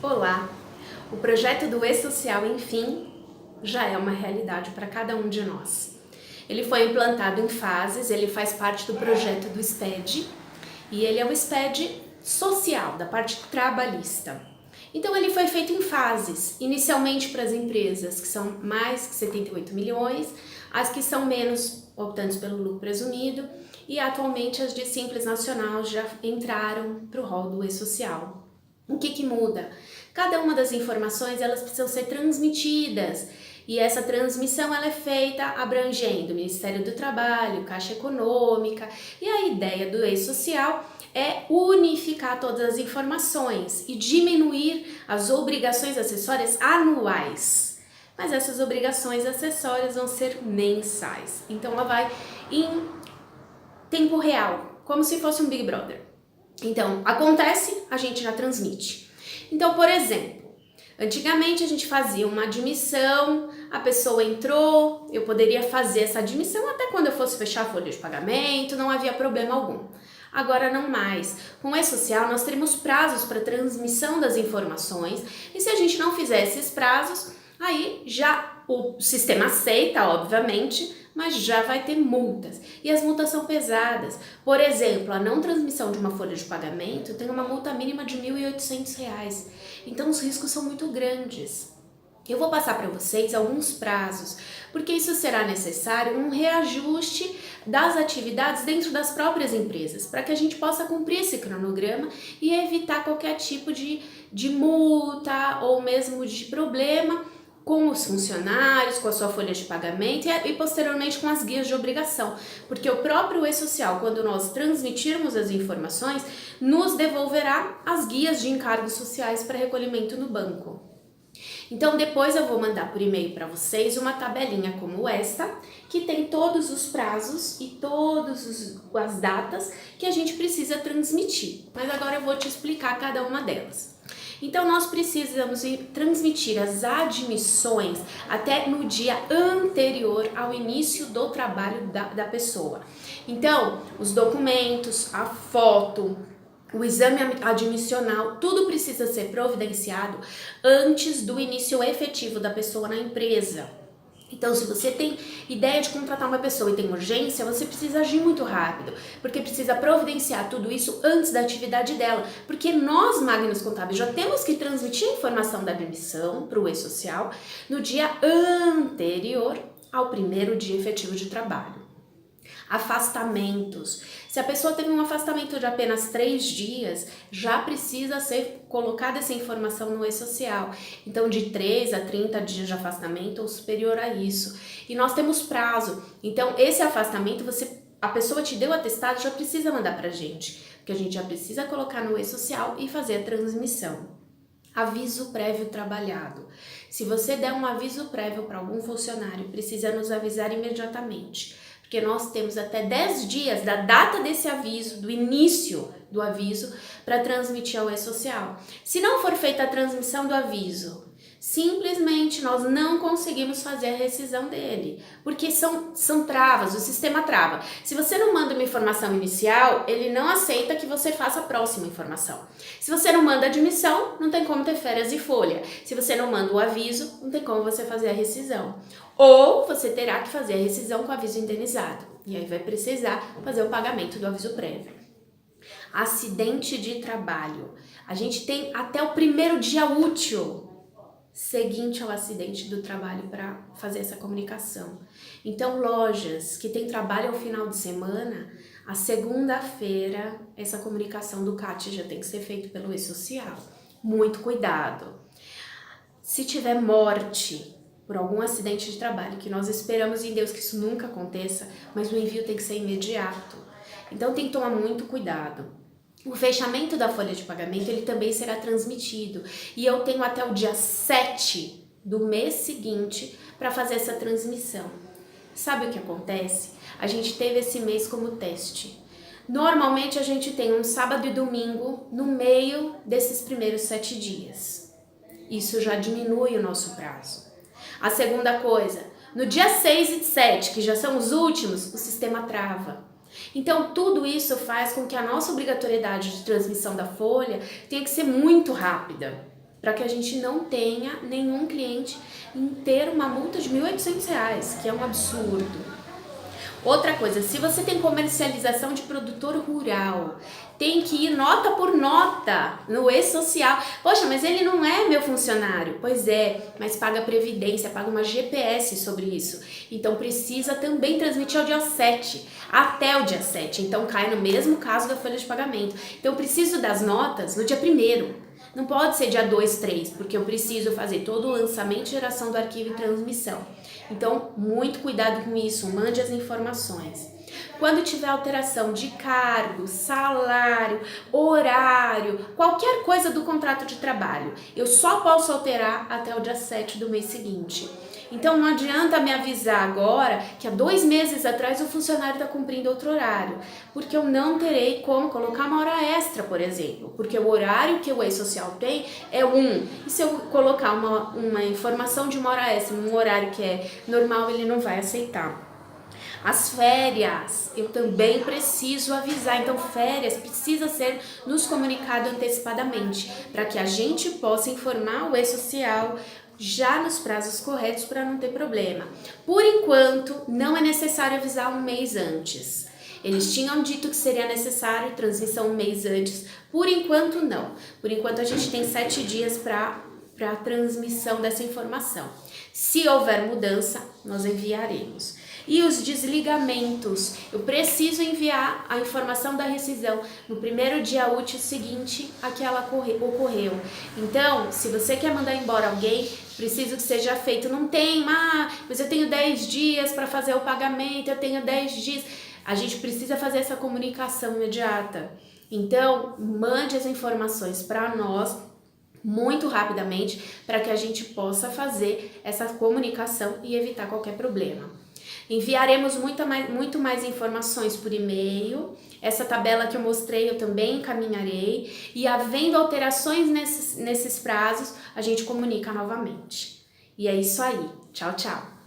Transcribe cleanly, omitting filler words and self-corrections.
Olá! O projeto do E-Social, enfim, já é uma realidade para cada um de nós. Ele foi implantado em fases, ele faz parte do projeto do SPED e ele é o SPED social, da parte trabalhista. Então ele foi feito em fases, inicialmente para as empresas que são mais que 78 milhões, as que são menos optantes pelo lucro presumido e atualmente as de Simples Nacional já entraram para o rol do E-Social. O que muda? Cada uma das informações elas precisam ser transmitidas e essa transmissão ela é feita abrangendo o Ministério do Trabalho, Caixa Econômica, e a ideia do E-Social é unificar todas as informações e diminuir as obrigações acessórias anuais. Mas essas obrigações acessórias vão ser mensais, então ela vai em tempo real, como se fosse um Big Brother. Então, acontece, a gente já transmite. Então, por exemplo, antigamente a gente fazia uma admissão, a pessoa entrou, eu poderia fazer essa admissão até quando eu fosse fechar a folha de pagamento, não havia problema algum. Agora não mais. Com o E-Social nós teremos prazos para transmissão das informações e se a gente não fizer esses prazos, aí já o sistema aceita, obviamente, mas já vai ter multas. E as multas são pesadas. Por exemplo, a não transmissão de uma folha de pagamento tem uma multa mínima de R$ 1.800. Então os riscos são muito grandes. Eu vou passar para vocês alguns prazos, porque isso será necessário um reajuste das atividades dentro das próprias empresas, para que a gente possa cumprir esse cronograma e evitar qualquer tipo de multa ou mesmo de problema com os funcionários, com a sua folha de pagamento e posteriormente com as guias de obrigação, porque o próprio E-Social, quando nós transmitirmos as informações, nos devolverá as guias de encargos sociais para recolhimento no banco. Então depois eu vou mandar por e-mail para vocês uma tabelinha como esta, que tem todos os prazos e todas as datas que a gente precisa transmitir, mas agora eu vou te explicar cada uma delas. Então nós precisamos transmitir as admissões até no dia anterior ao início do trabalho da pessoa. Então, os documentos, a foto, o exame admissional, tudo precisa ser providenciado antes do início efetivo da pessoa na empresa. Então, se você tem ideia de contratar uma pessoa e tem urgência, você precisa agir muito rápido, porque precisa providenciar tudo isso antes da atividade dela, porque nós, Magnos Contábeis, já temos que transmitir a informação da admissão para o E-Social no dia anterior ao primeiro dia efetivo de trabalho. Afastamentos. Se a pessoa teve um afastamento de apenas 3 dias, já precisa ser colocada essa informação no E-Social. Então, de 3 a 30 dias de afastamento ou superior a isso. E nós temos prazo. Então, esse afastamento, a pessoa te deu o atestado, já precisa mandar pra gente. Porque a gente já precisa colocar no E-Social e fazer a transmissão. Aviso prévio trabalhado. Se você der um aviso prévio para algum funcionário, precisa nos avisar imediatamente. Porque nós temos até 10 dias da data desse aviso, do início do aviso, para transmitir ao E-Social. Se não for feita a transmissão do aviso, simplesmente nós não conseguimos fazer a rescisão dele, porque são travas, o sistema trava. Se você não manda uma informação inicial, ele não aceita que você faça a próxima informação. Se você não manda admissão, não tem como ter férias e folha. Se você não manda o aviso, não tem como você fazer a rescisão. Ou você terá que fazer a rescisão com aviso indenizado, e aí vai precisar fazer o pagamento do aviso prévio. Acidente de trabalho. A gente tem até o primeiro dia útil seguinte ao acidente do trabalho para fazer essa comunicação. Então, lojas que têm trabalho ao final de semana, a segunda-feira, essa comunicação do CAT já tem que ser feita pelo E-Social. Muito cuidado. Se tiver morte por algum acidente de trabalho, que nós esperamos em Deus que isso nunca aconteça, mas o envio tem que ser imediato. Então tem que tomar muito cuidado. O fechamento da folha de pagamento, ele também será transmitido. E eu tenho até o dia 7 do mês seguinte para fazer essa transmissão. Sabe o que acontece? A gente teve esse mês como teste. Normalmente a gente tem um sábado e domingo no meio desses primeiros 7 dias. Isso já diminui o nosso prazo. A segunda coisa, no dia 6 e 7, que já são os últimos, o sistema trava. Então, tudo isso faz com que a nossa obrigatoriedade de transmissão da folha tenha que ser muito rápida. para que a gente não tenha nenhum cliente em ter uma multa de R$ 1.800, que é um absurdo. Outra coisa, se você tem comercialização de produtor rural, tem que ir nota por nota no e-social. Poxa, mas ele não é meu funcionário. Pois é, mas paga previdência, paga uma GPS sobre isso. Então precisa também transmitir ao dia 7, até o dia 7. Então cai no mesmo caso da folha de pagamento. Então eu preciso das notas no dia 1º. Não pode ser dia 2, 3, porque eu preciso fazer todo o lançamento, geração do arquivo e transmissão. Então, muito cuidado com isso, mande as informações. Quando tiver alteração de cargo, salário, horário, qualquer coisa do contrato de trabalho, eu só posso alterar até o dia 7 do mês seguinte. Então não adianta me avisar agora que há 2 meses atrás o funcionário está cumprindo outro horário, porque eu não terei como colocar uma hora extra, por exemplo, porque o horário que o e-social tem é 1, e se eu colocar uma informação de uma hora extra num horário que é normal, ele não vai aceitar. As férias, eu também preciso avisar, então férias precisa ser nos comunicado antecipadamente, para que a gente possa informar o e-social já nos prazos corretos para não ter problema. Por enquanto, não é necessário avisar um mês antes. Eles tinham dito que seria necessário transmissão um mês antes, por enquanto não. Por enquanto a gente tem 7 dias para a transmissão dessa informação. Se houver mudança, nós enviaremos. E os desligamentos, eu preciso enviar a informação da rescisão no primeiro dia útil seguinte a que ela ocorreu. Então, se você quer mandar embora alguém, preciso que seja feito. Não tem, mas eu tenho 10 dias para fazer o pagamento, eu tenho 10 dias. A gente precisa fazer essa comunicação imediata. Então, mande as informações para nós muito rapidamente para que a gente possa fazer essa comunicação e evitar qualquer problema. Enviaremos muito mais informações por e-mail. Essa tabela que eu mostrei eu também encaminharei. E havendo alterações nesses prazos, a gente comunica novamente. E é isso aí. Tchau, tchau!